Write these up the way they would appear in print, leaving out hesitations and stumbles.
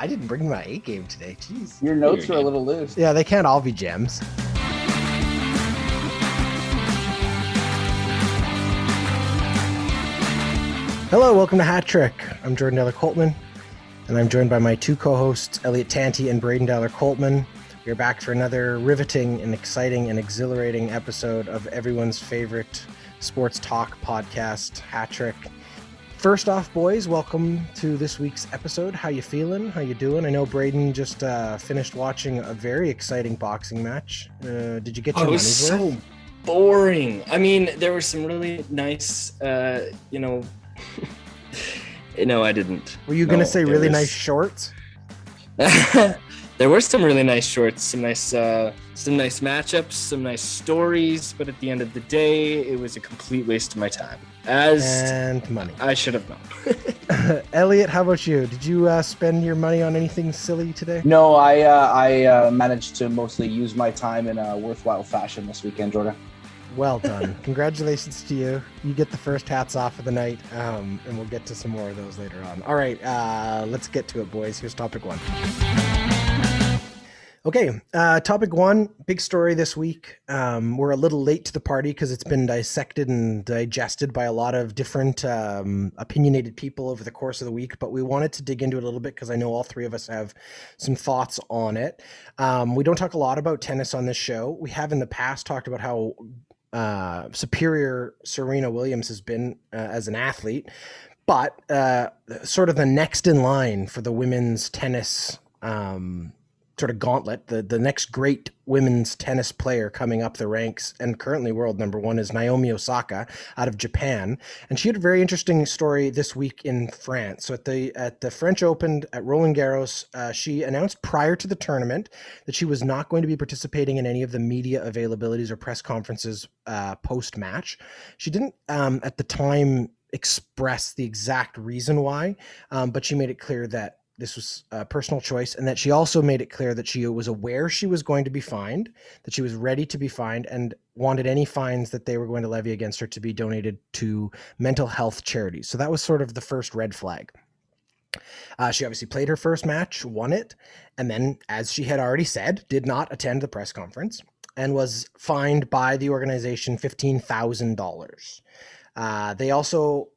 I didn't bring my A game today. Jeez. Your notes are a little loose. Yeah, they can't all be gems. Hello, welcome to Hat Trick. I'm Jordan Elliott Coltman, and I'm joined by my two co-hosts, Elliot Tanti and Braydon Coltman. We're back for another riveting and exciting and exhilarating episode of everyone's favorite sports talk podcast, Hat Trick. First off, boys, welcome to this week's episode. How you feeling? How you doing? I know Braydon just finished watching a very exciting boxing match. Did you get your money's worth? It was so boring. I mean, there were some really nice, No, I didn't. Were you going to say really nice shorts? There were some really nice shorts, some nice matchups, some nice stories, but at the end of the day, it was a complete waste of my time. And money. I should have known. Elliot, how about you? Did you spend your money on anything silly today? No, I managed to mostly use my time in a worthwhile fashion this weekend, Jordan. Well done. Congratulations to you. You get the first hats off of the night, and we'll get to some more of those later on. All right, let's get to it, boys. Here's topic one. Okay, topic one, big story this week. We're a little late to the party because it's been dissected and digested by a lot of different opinionated people over the course of the week, but we wanted to dig into it a little bit because I know all three of us have some thoughts on it. We don't talk a lot about tennis on this show. We have in the past talked about how superior Serena Williams has been as an athlete, but sort of the next in line for the women's tennis sort of gauntlet, the next great women's tennis player coming up the ranks and currently world number one is Naomi Osaka out of Japan. And she had a very interesting story this week in France. So at the French Open at Roland Garros, she announced prior to the tournament that she was not going to be participating in any of the media availabilities or press conferences post-match. She didn't at the time express the exact reason why, but she made it clear that this was a personal choice, and that she also made it clear that she was aware she was going to be fined, that she was ready to be fined, and wanted any fines that they were going to levy against her to be donated to mental health charities. So that was sort of the first red flag. She obviously played her first match, won it, and then, as she had already said, did not attend the press conference and was fined by the organization $15,000. They also...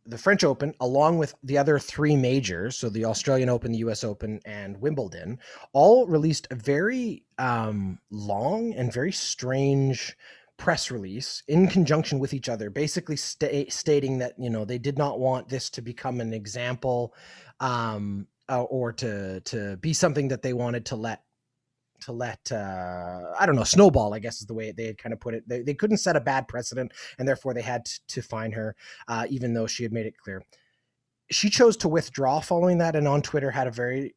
the French Open, along with the other three majors, so the Australian Open, the US Open, and Wimbledon, all released a very long and very strange press release in conjunction with each other, basically stating that, they did not want this to become an example or to be something that they wanted to let I don't know, snowball, I guess is the way they had kind of put it. They couldn't set a bad precedent, and therefore they had to fine her, even though she had made it clear. She chose to withdraw following that, and on Twitter had a very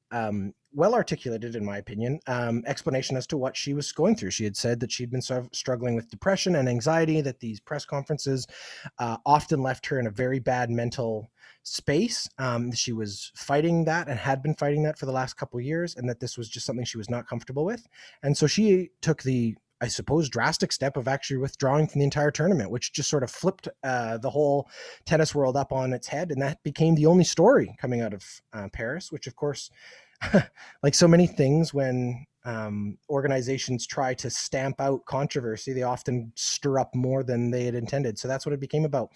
well-articulated, in my opinion, explanation as to what she was going through. She had said that she'd been struggling with depression and anxiety, that these press conferences often left her in a very bad mental space. She was fighting that and had been fighting that for the last couple of years, and that this was just something she was not comfortable with. And so she took the, I suppose, drastic step of actually withdrawing from the entire tournament, which just sort of flipped the whole tennis world up on its head. And that became the only story coming out of Paris, which of course, like so many things, when organizations try to stamp out controversy, they often stir up more than they had intended. So that's what it became about.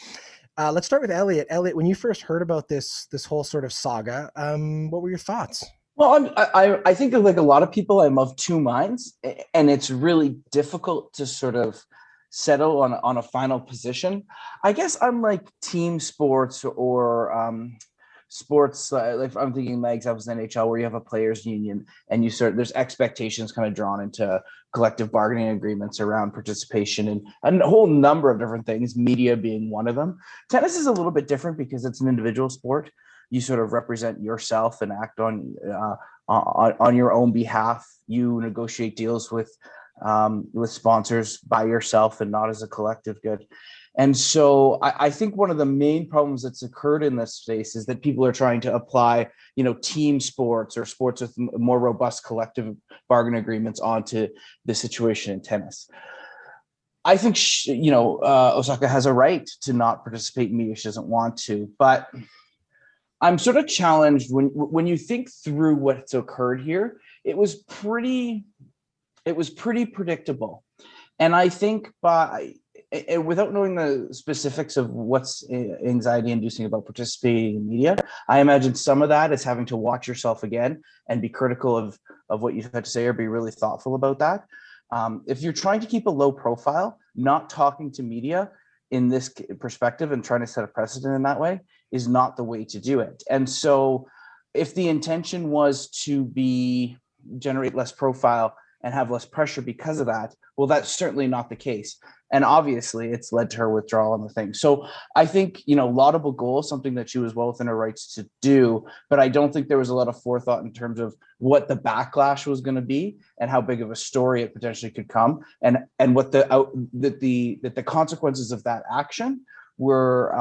Let's start with Elliot. Elliot, when you first heard about this whole sort of saga, what were your thoughts? Well, I think like a lot of people, I'm of two minds, and it's really difficult to sort of settle on a final position. I guess unlike team sports or sports, like I'm thinking my examples in NHL, where you have a players union and there's expectations kind of drawn into collective bargaining agreements around participation and a whole number of different things, media being one of them. Tennis is a little bit different because it's an individual sport. You sort of represent yourself and act on your own behalf. You negotiate deals with sponsors by yourself and not as a collective good. And so I think one of the main problems that's occurred in this space is that people are trying to apply, team sports or sports with more robust collective bargain agreements onto the situation in tennis. I think, Osaka has a right to not participate in media. She doesn't want to, but I'm sort of challenged when you think through what's occurred here. It was pretty predictable, and I think without knowing the specifics of what's anxiety inducing about participating in media, I imagine some of that is having to watch yourself again and be critical of what you've had to say, or be really thoughtful about that. If you're trying to keep a low profile, not talking to media in this perspective and trying to set a precedent in that way is not the way to do it. And so if the intention was to generate less profile and have less pressure because of that, well, that's certainly not the case. And obviously it's led to her withdrawal on the thing. So I think, laudable goal, something that she was well within her rights to do, but I don't think there was a lot of forethought in terms of what the backlash was going to be and how big of a story it potentially could come, and what the consequences of that action were,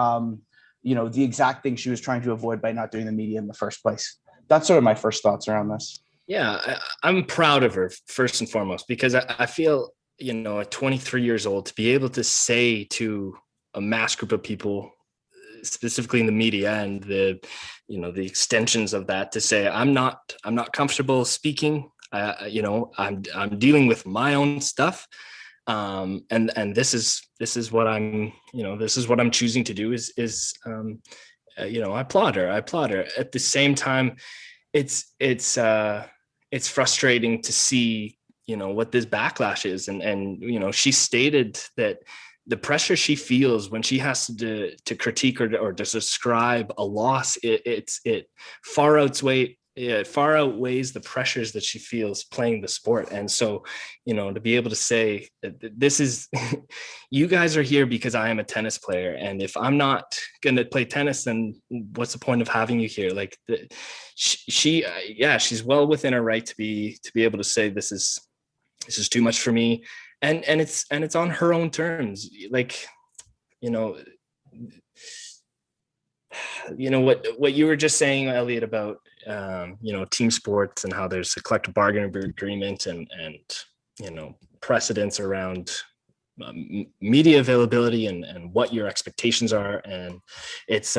the exact thing she was trying to avoid by not doing the media in the first place. That's sort of my first thoughts around this. Yeah, I'm proud of her first and foremost, because I feel, at 23 years old, to be able to say to a mass group of people, specifically in the media and the extensions of that, to say, I'm not comfortable speaking. I'm dealing with my own stuff. And this is what I'm choosing to do I applaud her. At the same time, it's frustrating to see, what this backlash is. And she stated that the pressure she feels when she has to critique or to describe a loss, it far outweighs the pressures that she feels playing the sport. And so, to be able to say, this is, you guys are here because I am a tennis player. And if I'm not going to play tennis, then what's the point of having you here? Like she's well within her right to be able to say, this is too much for me. And it's on her own terms. Like, what you were just saying, Elliot, about team sports and how there's a collective bargaining agreement and precedents around media availability and what your expectations are. And it's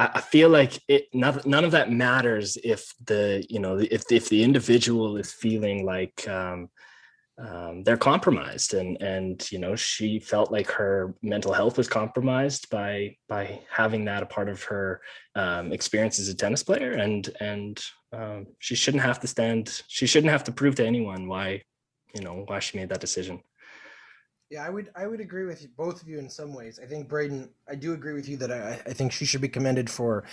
I feel like none of that matters if if the individual is feeling like they're compromised, and she felt like her mental health was compromised by having that a part of her experience as a tennis player, and she shouldn't have to prove to anyone why she made that decision. Yeah, I would agree with you, both of you in some ways. I think Braydon, I do agree with you that I think she should be commended for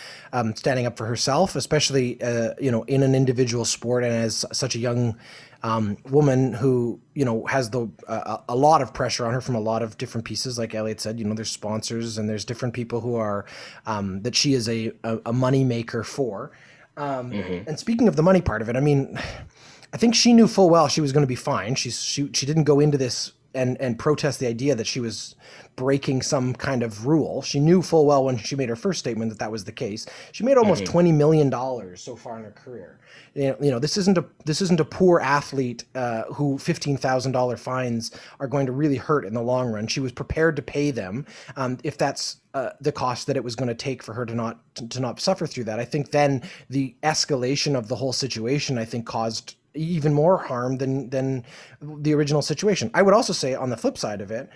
standing up for herself, especially in an individual sport, and as such a young woman who has a lot of pressure on her from a lot of different pieces. Like Elliot said, there's sponsors and there's different people who are that she is a money maker for. And speaking of the money part of it, I mean, I think she knew full well she was going to be fine. She didn't go into this and protest the idea that she was breaking some kind of rule. She knew full well when she made her first statement that was the case. She made almost $20 million so far in her career. This isn't a poor athlete who $15,000 fines are going to really hurt in the long run. She was prepared to pay them if that's the cost that it was going to take for her to not suffer through that. I think then the escalation of the whole situation, I think, caused even more harm than the original situation. I would also say, on the flip side of it,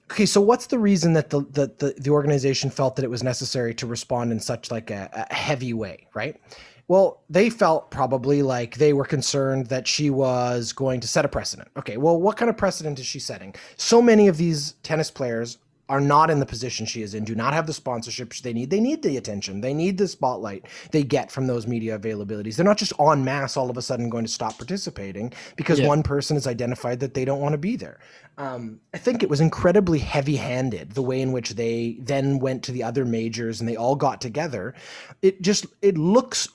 okay, so what's the reason that the organization felt that it was necessary to respond in such like a heavy way, right? Well, they felt probably like they were concerned that she was going to set a precedent. Okay, well, what kind of precedent is she setting? So many of these tennis players are not in the position she is in, do not have the sponsorship they need. They need the attention. They need the spotlight they get from those media availabilities. They're not just en masse all of a sudden going to stop participating because one person has identified that they don't want to be there. I think it was incredibly heavy-handed, the way in which they then went to the other majors and they all got together. It looks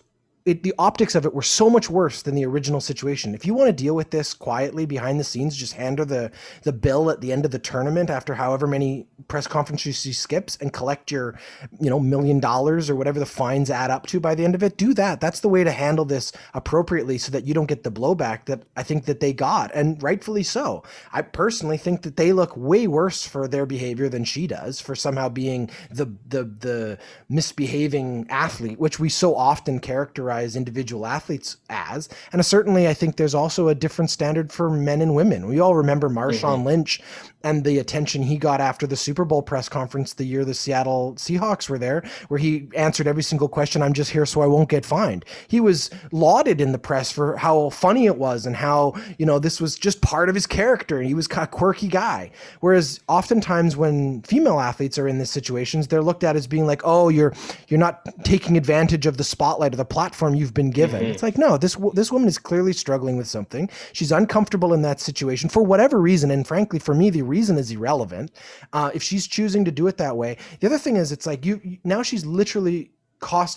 the optics of it were so much worse than the original situation. If you want to deal with this quietly behind the scenes, just hand her the bill at the end of the tournament after however many press conferences she skips and collect your, $1 million or whatever the fines add up to by the end of it. Do that. That's the way to handle this appropriately so that you don't get the blowback that I think that they got, and rightfully so. I personally think that they look way worse for their behavior than she does, for somehow being the misbehaving athlete, which we so often characterize individual athletes as. And certainly I think there's also a different standard for men and women. We all remember Marshawn Lynch and the attention he got after the Super Bowl press conference the year the Seattle Seahawks were there, where he answered every single question, "I'm just here so I won't get fined." He was lauded in the press for how funny it was and how, this was just part of his character. He was a quirky guy. Whereas oftentimes when female athletes are in these situations, they're looked at as being like, "Oh, you're not taking advantage of the spotlight or the platform you've been given." It's like, no, this woman is clearly struggling with something. She's uncomfortable in that situation for whatever reason. And frankly, for me, the reason is irrelevant. If she's choosing to do it that way. The other thing is, it's like now she's literally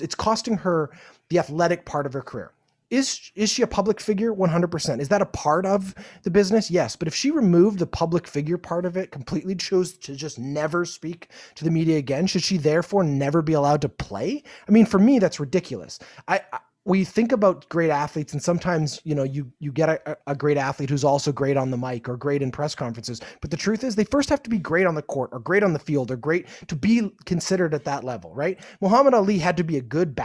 it's costing her the athletic part of her career. Is she a public figure? 100%. Is that a part of the business? Yes. But if she removed the public figure part of it completely, chose to just never speak to the media again, should she therefore never be allowed to play? I mean, for me, that's ridiculous. We think about great athletes, and sometimes, you get a great athlete who's also great on the mic or great in press conferences. But the truth is, they first have to be great on the court or great on the field or great to be considered at that level, right? Muhammad Ali had to be a good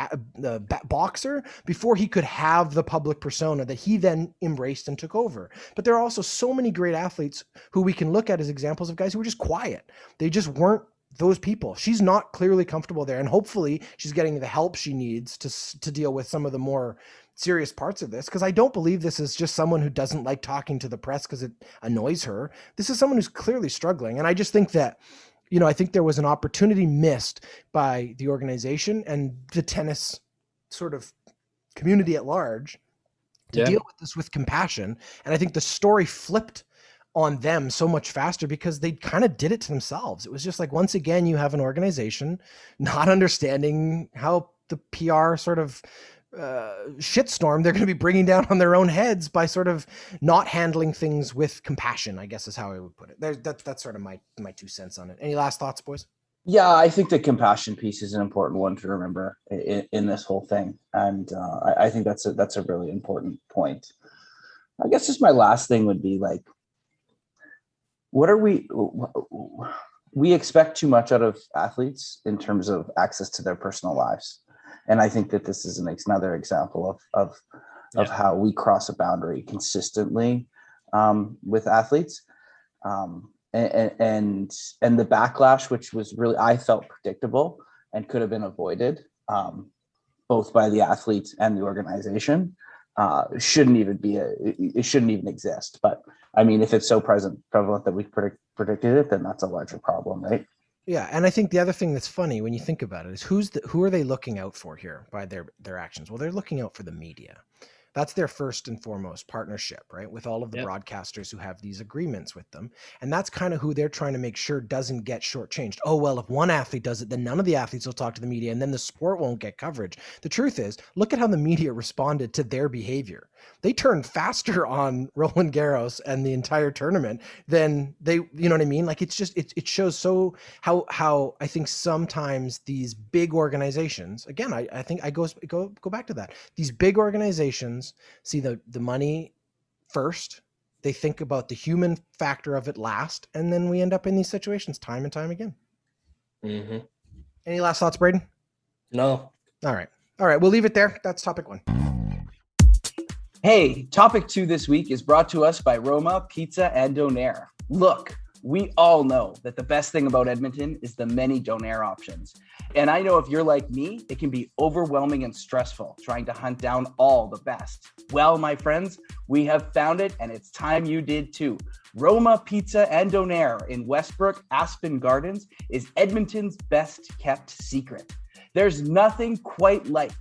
boxer before he could have the public persona that he then embraced and took over. But there are also so many great athletes who we can look at as examples of guys who were just quiet. They just weren't those people. She's not clearly comfortable there, and hopefully she's getting the help she needs to deal with some of the more serious parts of this, because I don't believe this is just someone who doesn't like talking to the press because it annoys her. This is someone who's clearly struggling, and I just think that I think there was an opportunity missed by the organization and the tennis sort of community at large to deal with this with compassion. And I think the story flipped on them so much faster because they kind of did it to themselves. It was just like, once again, you have an organization not understanding how the PR sort of shitstorm they're going to be bringing down on their own heads by sort of not handling things with compassion, I guess is how I would put it. That's sort of my 2 cents on it. Any last thoughts, boys? Yeah, I think the compassion piece is an important one to remember in this whole thing. And I think that's a really important point. I guess just my last thing would be like, what are we expect too much out of athletes in terms of access to their personal lives. And I think that this is another example of how we cross a boundary consistently with athletes. And the backlash, which was really, I felt predictable and could have been avoided, both by the athletes and the organization, shouldn't even exist. But I mean, if it's so prevalent that we predicted it, then that's a larger problem, right? Yeah, and I think the other thing that's funny when you think about it is who are they looking out for here by their actions? Well, they're looking out for the media. That's their first and foremost partnership, right? With all of the broadcasters who have these agreements with them. And that's kind of who they're trying to make sure doesn't get shortchanged. Oh, well, if one athlete does it, then none of the athletes will talk to the media and then the sport won't get coverage. The truth is, look at how the media responded to their behavior. They turned faster on Roland Garros and the entire tournament than they, you know what I mean? Like, it's just, it shows so how I think sometimes these big organizations, again, I think I go back to that. These big organizations see the money first. They think about the human factor of it last. And then we end up in these situations time and time again. Mm-hmm. Any last thoughts, Braydon? No. All right. We'll leave it there. That's topic 1. Hey, topic 2 this week is brought to us by Roma Pizza and Donair. Look, we all know that the best thing about Edmonton is the many Donair options. And I know if you're like me, it can be overwhelming and stressful trying to hunt down all the best. Well, my friends, we have found it, and it's time you did too. Roma Pizza and Donair in Westbrook, Aspen Gardens is Edmonton's best kept secret. There's nothing quite like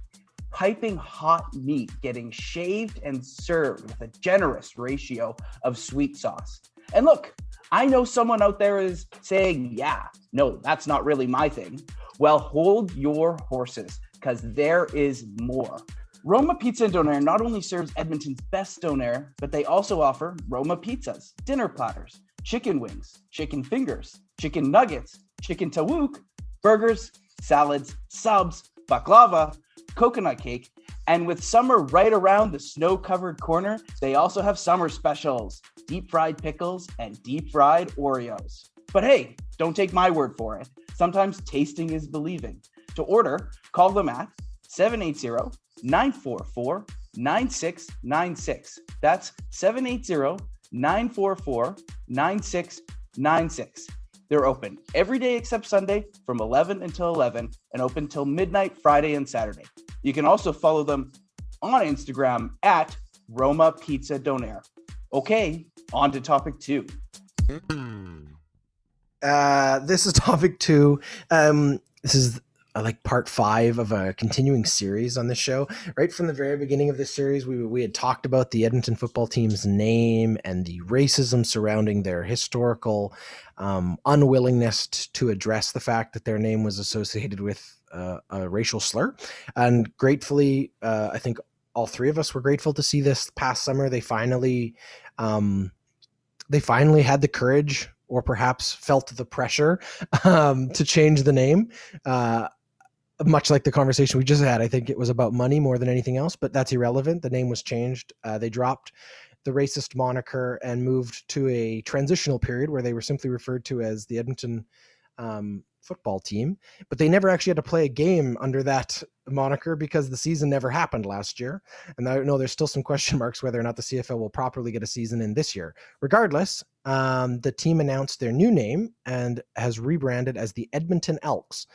piping hot meat getting shaved and served with a generous ratio of sweet sauce. And look, I know someone out there is saying, yeah, no, that's not really my thing. Well, hold your horses, because there is more. Roma Pizza and Donair not only serves Edmonton's best donair, but they also offer Roma pizzas, dinner platters, chicken wings, chicken fingers, chicken nuggets, chicken tawuk, burgers, salads, subs, baklava, coconut cake, and with summer right around the snow-covered corner, they also have summer specials, deep-fried pickles and deep-fried Oreos. But hey, don't take my word for it. Sometimes tasting is believing. To order, call them at 780-944-9696. That's 780-944-9696. They're open every day except Sunday from 11 until 11 and open till midnight Friday and Saturday. You can also follow them on Instagram at Roma Pizza Donair. Okay, on to topic 2. This is topic 2. This is like part 5 of a continuing series on this show. Right from the very beginning of this series, we had talked about the Edmonton football team's name and the racism surrounding their historical unwillingness to address the fact that their name was associated with a racial slur. And gratefully, I think all 3 of us were grateful to see this past summer. They finally had the courage, or perhaps felt the pressure to change the name. Much like the conversation we just had, I think it was about money more than anything else, but that's irrelevant. The name was changed. They dropped the racist moniker and moved to a transitional period where they were simply referred to as the Edmonton football team, but they never actually had to play a game under that moniker because the season never happened last year. And I know there's still some question marks whether or not the CFL will properly get a season in this year. Regardless, the team announced their new name and has rebranded as the Edmonton Elks.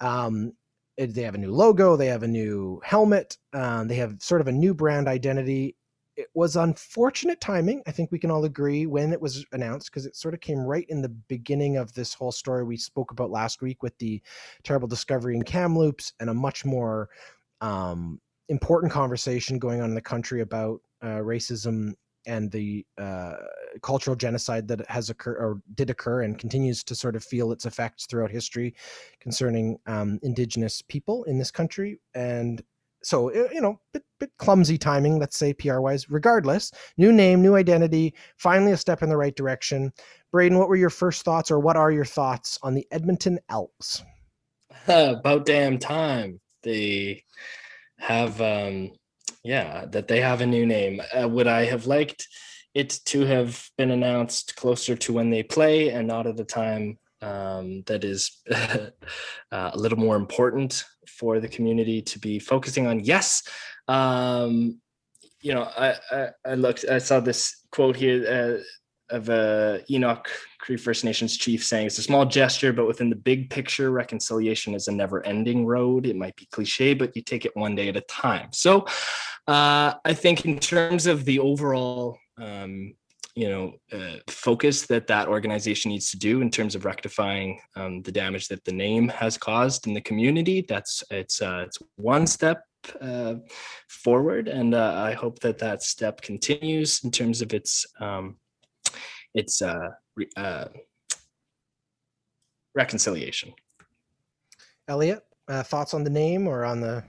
They have a new logo. They have a new helmet. They have sort of a new brand identity. It was unfortunate timing. I think we can all agree when it was announced, because it sort of came right in the beginning of this whole story we spoke about last week with the terrible discovery in Kamloops and a much more important conversation going on in the country about racism and the cultural genocide that has occurred or did occur and continues to sort of feel its effects throughout history concerning Indigenous people in this country. And so, bit clumsy timing, let's say PR wise. Regardless, new name, new identity, finally a step in the right direction. Braydon, what were your first thoughts, or what are your thoughts on the Edmonton Elks? About damn time they have that they have a new name. Would I have liked it to have been announced closer to when they play and not at a time that is a little more important for the community to be focusing on? Yes. I saw this quote here of Enoch Cree First Nations chief saying, "It's a small gesture, but within the big picture, reconciliation is a never-ending road. It might be cliche, but you take it one day at a time." So I think in terms of the overall focus that organization needs to do in terms of rectifying the damage that the name has caused in the community, it's one step forward, and I hope that step continues in terms of its reconciliation. Elliot, thoughts on the name or on the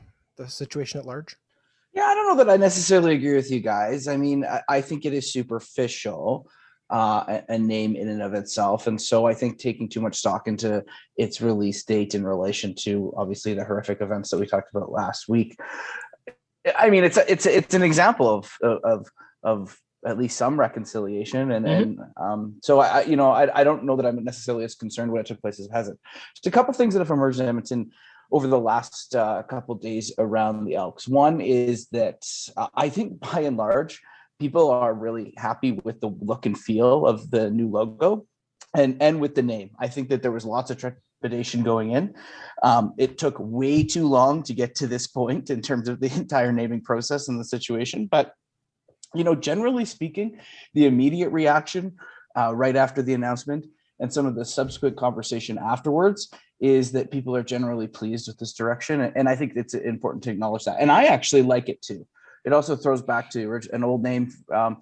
situation at large? Yeah, I don't know that I necessarily agree with you guys. I mean, I think it is superficial, a name in and of itself. And so I think taking too much stock into its release date in relation to obviously the horrific events that we talked about last week. I mean, it's an example of at least some reconciliation. And so I don't know that I'm necessarily as concerned when it took place as it hasn't. Just a couple of things that have emerged in Edmonton over the last couple of days around the Elks. One is that I think by and large, people are really happy with the look and feel of the new logo and with the name. I think that there was lots of trepidation going in. It took way too long to get to this point in terms of the entire naming process and the situation. But, generally speaking, the immediate reaction right after the announcement and some of the subsequent conversation afterwards is that people are generally pleased with this direction. And I think it's important to acknowledge that. And I actually like it too. It also throws back to an old name from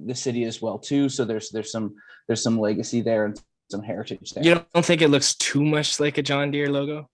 the city as well too. So there's some some legacy there and some heritage there. You don't think it looks too much like a John Deere logo?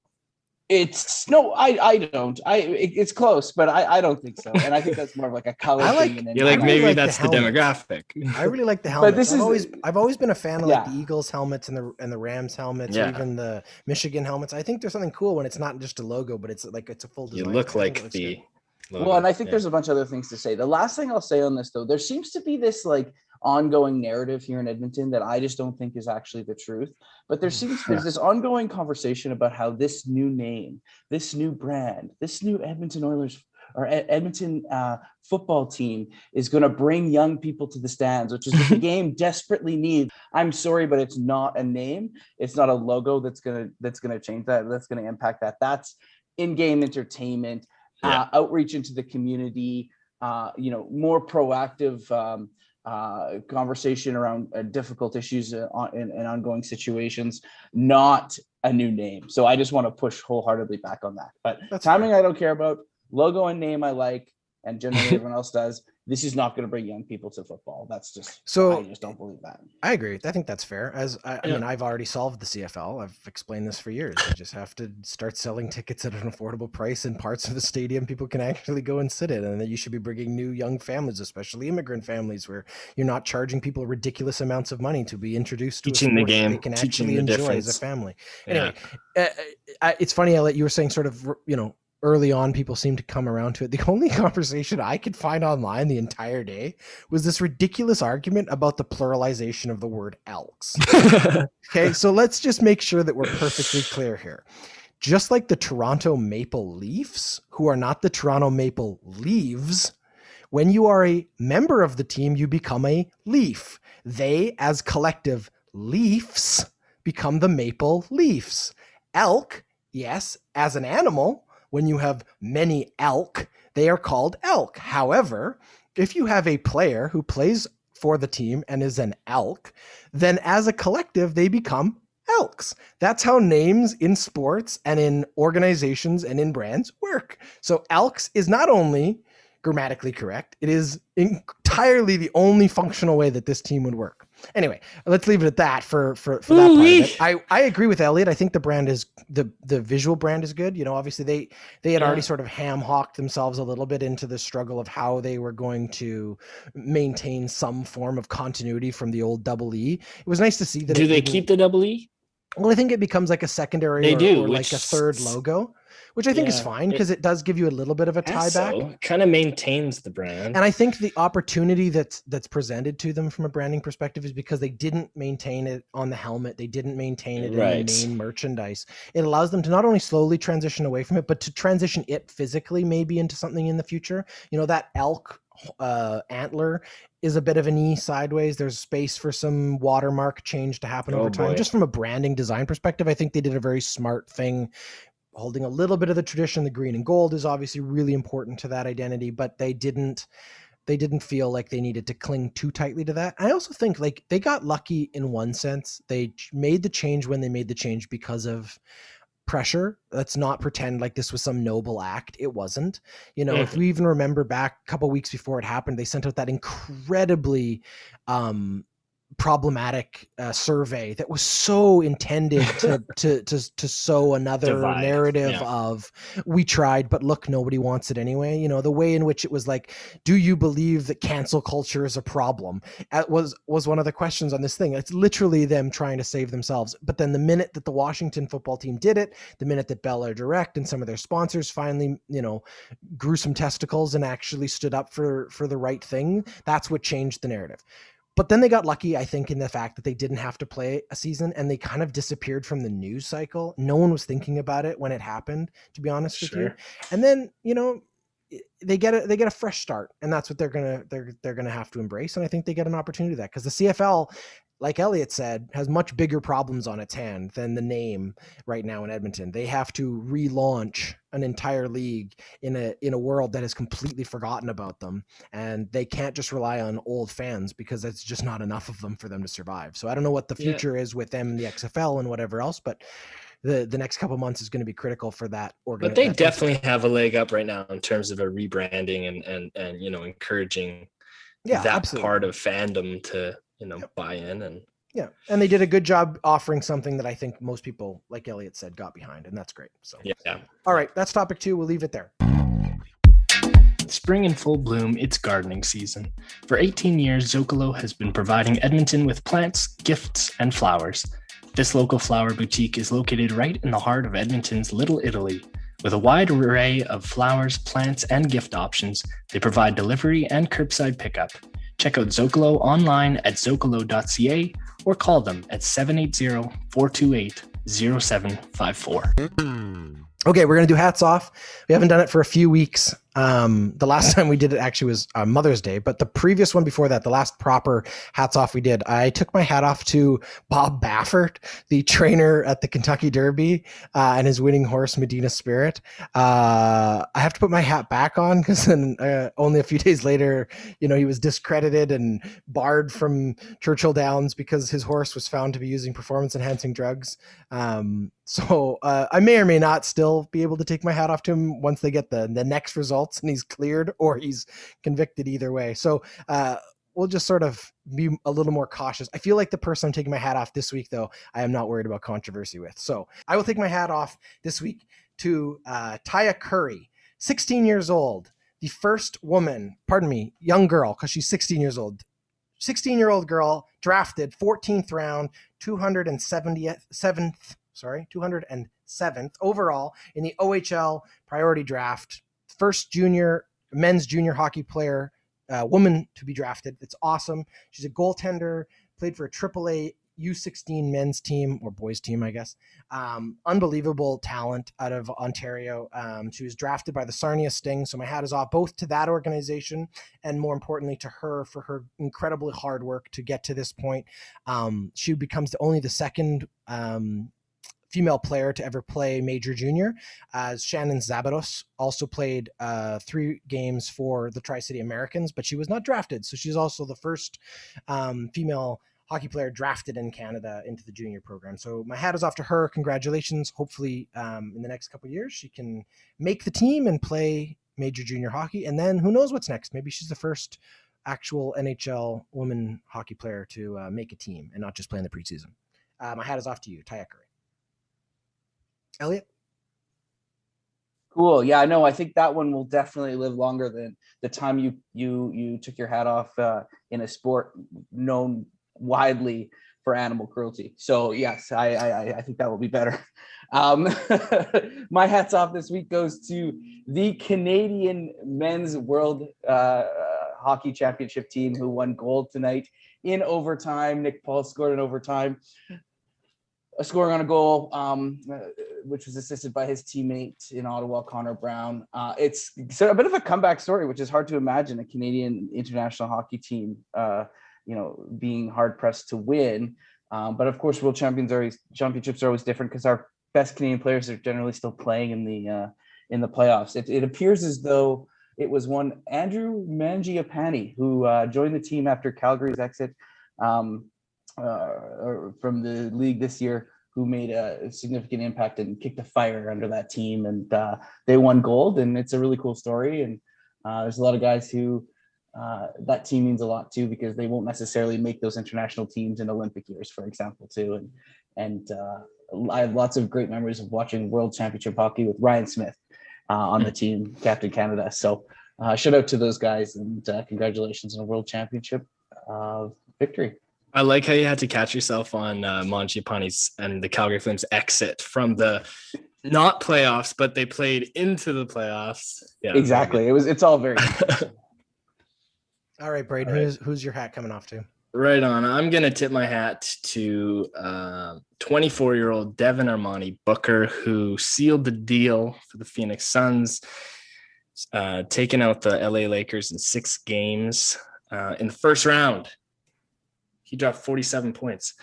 It's no, I don't. It's close, but I don't think so. And I think that's more of like a color thing. And You're like, really maybe like that's the demographic. I really like the But helmets. I've always been a fan of like yeah. the Eagles helmets and the Rams helmets, or Yeah. even the Michigan helmets. I think there's something cool when it's not just a logo, but it's like it's a full You design. look I think it like looks the good. logo. Well, and I think there's a bunch of other things to say. The last thing I'll say on this, though, there seems to be this like ongoing narrative here in Edmonton that I just don't think is actually the truth. But there's this ongoing conversation about how this new name, this new brand, this new Edmonton Oilers or Edmonton football team is going to bring young people to the stands, which is what the game desperately needs. I'm sorry, but it's not a name. It's not a logo that's gonna change that. That's going to impact that. That's in-game entertainment. Outreach into the community, more proactive conversation around difficult issues in ongoing situations, not a new name. So I just want to push wholeheartedly back on that. But that's timing, fair. I don't care about. Logo and name I like, and generally everyone else does. This is not going to bring young people to football. That's just I just don't believe that. I agree. I think that's fair. I mean, I've already solved the CFL. I've explained this for years. You just have to start selling tickets at an affordable price in parts of the stadium people can actually go and sit in, and then you should be bringing new young families, especially immigrant families, where you're not charging people ridiculous amounts of money to be introduced to teaching a sport the game, they can actually enjoy difference. as a family. Anyway, it's funny, Elliot, you were saying sort of, early on, people seem to come around to it. The only conversation I could find online the entire day was this ridiculous argument about the pluralization of the word Elks. Okay, so let's just make sure that we're perfectly clear here. Just like the Toronto Maple Leafs, who are not the Toronto Maple Leaves, when you are a member of the team, you become a Leaf. They, as collective Leafs, become the Maple Leafs. Elk, yes, as an animal, when you have many elk, they are called elk. However, if you have a player who plays for the team and is an elk, then as a collective, they become Elks. That's how names in sports and in organizations and in brands work. So Elks is not only grammatically correct, it is entirely the only functional way that this team would work. Anyway, let's leave it at that for that part of it. I agree with Elliot. I think the brand is the visual brand is good. Obviously they had already sort of ham-hocked themselves a little bit into the struggle of how they were going to maintain some form of continuity from the old Double E. It was nice to see that. Do they keep the Double E? Well, I think it becomes like a secondary or like a third logo, which I think is fine because it does give you a little bit of a tie back. It kind of maintains the brand. And I think the opportunity that's presented to them from a branding perspective is because they didn't maintain it on the helmet. They didn't maintain it in the main merchandise. It allows them to not only slowly transition away from it, but to transition it physically maybe into something in the future. That elk antler is a bit of an E sideways. There's space for some watermark change to happen over time. Just from a branding design perspective, I think they did a very smart thing, holding a little bit of the tradition. The green and gold is obviously really important to that identity, but they didn't feel like they needed to cling too tightly to that. I also think like they got lucky in one sense. They made the change when they made the change because of pressure. Let's not pretend like this was some noble act. It wasn't. If we even remember back a couple of weeks before it happened, they sent out that incredibly problematic survey that was so intended to sow another narrative of we tried, but look, nobody wants it anyway. The way in which it was like, do you believe that cancel culture is a problem? Was one of the questions on this thing. It's literally them trying to save themselves. But then the minute that the Washington football team did it, the minute that Bel Air Direct and some of their sponsors finally, grew some testicles and actually stood up for the right thing, that's what changed the narrative. But then they got lucky, I think, in the fact that they didn't have to play a season and they kind of disappeared from the news cycle. No one was thinking about it when it happened, to be honest with you. And then, they get a fresh start, and that's what they're gonna have to embrace. And I think they get an opportunity to that because the CFL, like Elliot said, has much bigger problems on its hand than the name right now in Edmonton. They have to relaunch an entire league in a world that has completely forgotten about them, and they can't just rely on old fans because that's just not enough of them for them to survive. So I don't know what the future is with them in the XFL and whatever else, but the next couple months is going to be critical for that organization. But they definitely have a leg up right now in terms of a rebranding and encouraging that absolutely. Part of fandom to buy in. And Yeah, and they did a good job offering something that I think most people, like Elliot said, got behind, and that's great. So, yeah. All right, that's topic 2. We'll leave it there. Spring in full bloom, it's gardening season. For 18 years, Zocalo has been providing Edmonton with plants, gifts, and flowers. This local flower boutique is located right in the heart of Edmonton's Little Italy. With a wide array of flowers, plants, and gift options, they provide delivery and curbside pickup. Check out Zocalo online at zocalo.ca or call them at 780-428-0754. Okay, we're going to do hats off. We haven't done it for a few weeks. The last time we did it actually was Mother's Day, but the previous one before that, the last proper hats off we did, I took my hat off to Bob Baffert, the trainer at the Kentucky Derby, and his winning horse, Medina Spirit. I have to put my hat back on because then only a few days later, he was discredited and barred from Churchill Downs because his horse was found to be using performance-enhancing drugs. So I may or may not still be able to take my hat off to him once they get the next results and he's cleared or he's convicted, either way. So we'll just sort of be a little more cautious. I feel like the person I'm taking my hat off this week, though, I am not worried about controversy with. So I will take my hat off this week to Taya Curry, 16 years old, the first woman, young girl, because she's 16 years old, 16-year-old girl drafted 14th round, 207th overall in the OHL priority draft. First men's junior hockey player, woman to be drafted. It's awesome. She's a goaltender, played for a AAA U16 men's team, or boys team, I guess. Unbelievable talent out of Ontario. She was drafted by the Sarnia Sting, so my hat is off both to that organization and, more importantly, to her for her incredibly hard work to get to this point. She becomes only the second female player to ever play Major Junior, as Shannon Zabaros also played 3 games for the Tri-City Americans, but she was not drafted. So she's also the first female hockey player drafted in Canada into the junior program. So my hat is off to her. Congratulations. Hopefully in the next couple of years, she can make the team and play Major Junior hockey. And then who knows what's next? Maybe she's the first actual NHL woman hockey player to make a team and not just play in the preseason. My hat is off to you, Taya Curry. Elliot? Cool. Yeah, I think that one will definitely live longer than the time you took your hat off in a sport known widely for animal cruelty. So yes, I think that will be better. My hat's off this week goes to the Canadian men's world hockey championship team, who won gold tonight in overtime. Nick Paul scored in overtime, scoring on a goal, which was assisted by his teammate in Ottawa, Connor Brown. It's a bit of a comeback story, which is hard to imagine, a Canadian international hockey team, being hard pressed to win. But of course, world championships are always different because our best Canadian players are generally still playing in the playoffs. It appears as though it was one Andrew Mangiapane who joined the team after Calgary's exit from the league this year, who made a significant impact and kicked a fire under that team, and they won gold. And it's a really cool story. And there's a lot of guys who that team means a lot to, because they won't necessarily make those international teams in Olympic years, for example, too. And I have lots of great memories of watching World Championship hockey with Ryan Smith on the team, Captain Canada. So shout out to those guys, and congratulations on a World Championship victory. I like how you had to catch yourself on Mangiapane's and the Calgary Flames exit from the not playoffs, but they played into the playoffs. Yeah, exactly. It's all very All right, Braydon, right. Who's your hat coming off to? Right on. I'm going to tip my hat to 24-year-old Devin Booker, who sealed the deal for the Phoenix Suns, taking out the LA Lakers in 6 games in the first round. He dropped 47 points.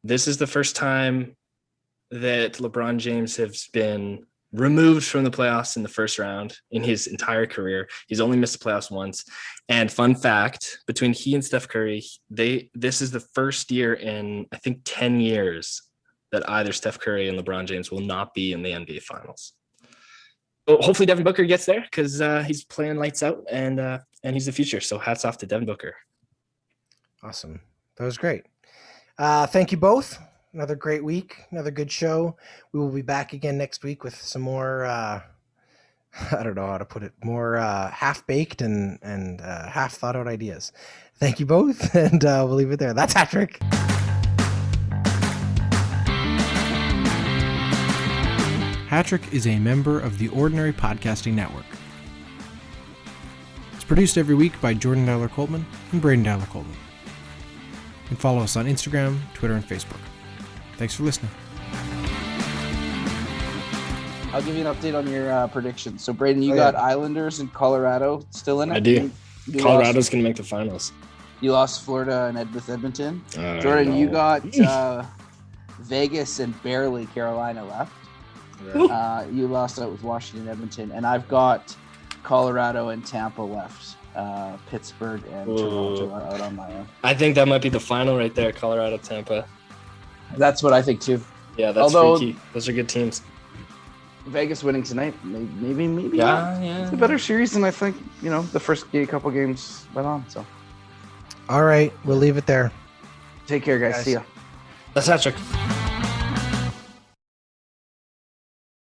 This is the first time that LeBron James has been removed from the playoffs in the first round in his entire career. He's only missed the playoffs once. And fun fact, between he and Steph Curry, this is the first year in, I think, 10 years that either Steph Curry and LeBron James will not be in the NBA Finals. So hopefully Devin Booker gets there, because he's playing lights out, and he's the future. So hats off to Devin Booker. Awesome. That was great. Thank you both. Another great week, another good show. We will be back again next week with some more, I don't know how to put it, more half-baked and half-thought-out ideas. Thank you both, and we'll leave it there. That's Patrick. Hattrick is a member of the Ordinary Podcasting Network. It's produced every week by Jordan Elliott and Braydon. You can follow us on Instagram, Twitter, and Facebook. Thanks for listening. I'll give you an update on your predictions. So, Braydon, you got Islanders and Colorado still in it? I do. Colorado's going to make the finals. You lost Florida and with Edmonton. Jordan, you got Vegas and barely Carolina left. You lost out with Washington and Edmonton. And I've got Colorado and Tampa left. Pittsburgh and Toronto are out on my own. I think that might be the final right there, Colorado, Tampa. That's what I think too. Yeah, that's freaky. Those are good teams. Vegas winning tonight, maybe. Yeah. It's a better series than I think, the first couple games went on. So, all right, we'll leave it there. Take care, guys. See ya. That's Patrick.